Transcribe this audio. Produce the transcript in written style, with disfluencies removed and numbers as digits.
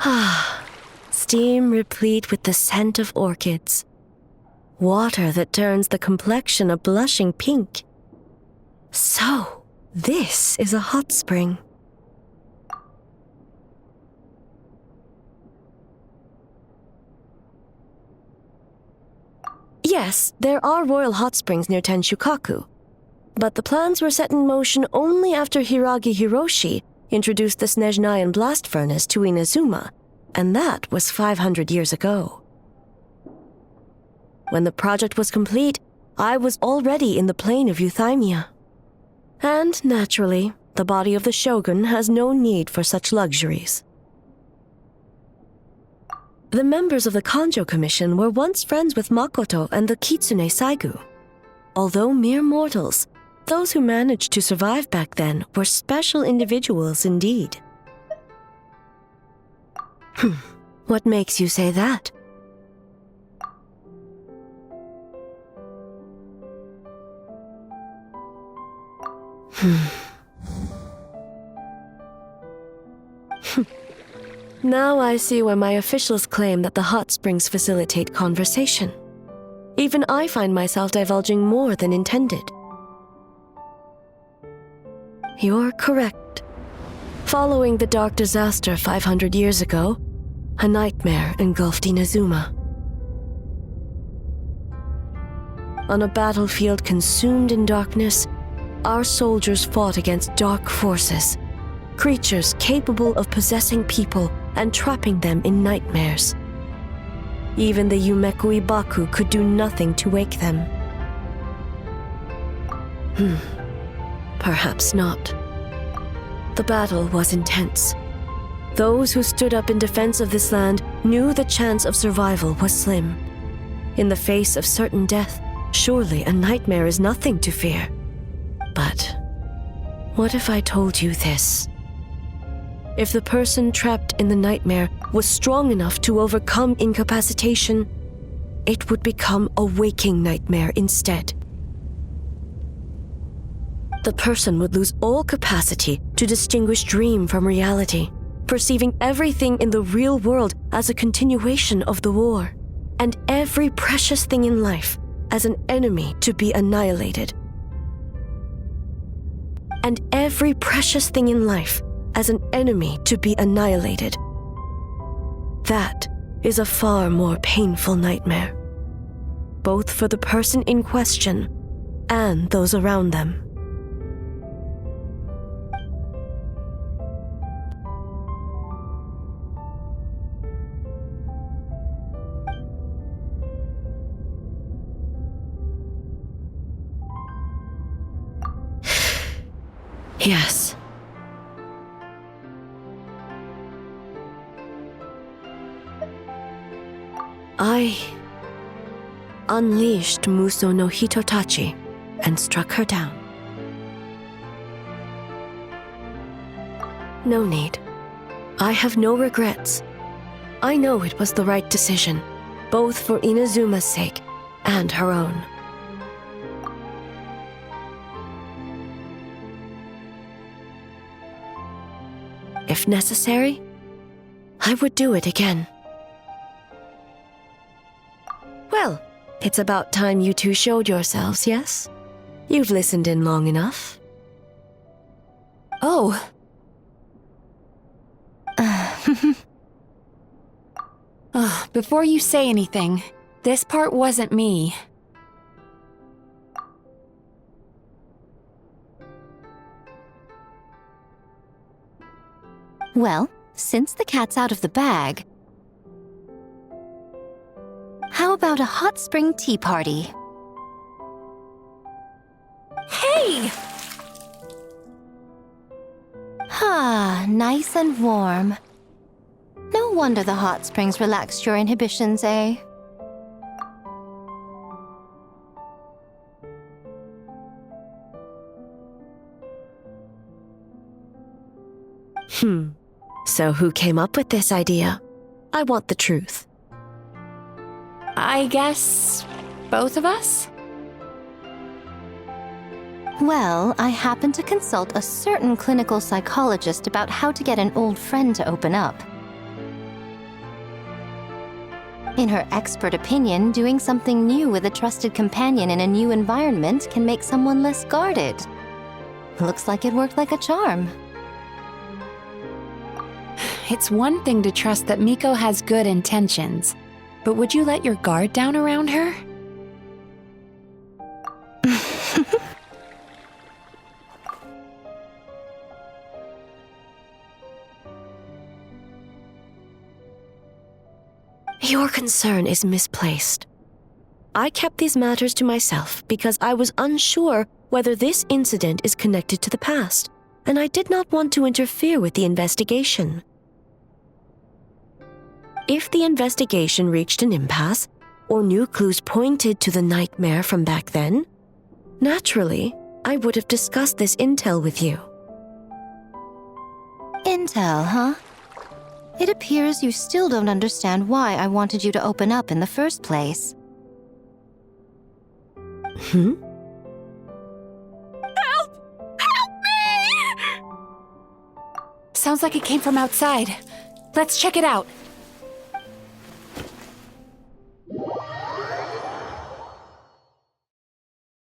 Ah, steam replete with the scent of orchids. Water that turns the complexion a blushing pink. So, this is a hot spring. Yes, there are royal hot springs near Tenshukaku, but the plans were set in motion only after Hiragi Hiroshi introduced the Snezhnayan blast furnace to Inazuma, and that was 500 years ago. When the project was complete, I was already in the plain of Euthymia. And naturally, the body of the shogun has no need for such luxuries. The members of the Kanjo Commission were once friends with Makoto and the Kitsune Saigu. Although mere mortals, those who managed to survive back then were special individuals indeed. What makes you say that? Now I see why my officials claim that the hot springs facilitate conversation. Even I find myself divulging more than intended. You're correct. Following the dark disaster 500 years ago, a nightmare engulfed Inazuma. On a battlefield consumed in darkness, our soldiers fought against dark forces, creatures capable of possessing people and trapping them in nightmares. Even the Yumeku Ibaku could do nothing to wake them. Perhaps not. The battle was intense. Those who stood up in defense of this land knew the chance of survival was slim. In the face of certain death, surely a nightmare is nothing to fear. But what if I told you this? If the person trapped in the nightmare was strong enough to overcome incapacitation, it would become a waking nightmare instead. The person would lose all capacity to distinguish dream from reality, perceiving everything in the real world as a continuation of the war, and every precious thing in life as an enemy to be annihilated. And every precious thing in life as an enemy to be annihilated. That is a far more painful nightmare, both for the person in question and those around them. Yes. I unleashed Muso no Hitotachi and struck her down. No need. I have no regrets. I know it was the right decision, both for Inazuma's sake and her own. If necessary, I would do it again. Well, it's about time you two showed yourselves, yes? You've listened in long enough. Oh. Before you say anything, this part wasn't me. Well, since the cat's out of the bag, how about a hot spring tea party? Hey! Ah, nice and warm. No wonder the hot springs relaxed your inhibitions, eh? So who came up with this idea? I want the truth. I guess both of us? Well, I happened to consult a certain clinical psychologist about how to get an old friend to open up. In her expert opinion, doing something new with a trusted companion in a new environment can make someone less guarded. Looks like it worked like a charm. It's one thing to trust that Miko has good intentions, but would you let your guard down around her? Your concern is misplaced. I kept these matters to myself because I was unsure whether this incident is connected to the past, and I did not want to interfere with the investigation. If the investigation reached an impasse, or new clues pointed to the nightmare from back then, naturally, I would have discussed this intel with you. Intel, huh? It appears you still don't understand why I wanted you to open up in the first place. Hmm? Sounds like it came from outside. Let's check it out.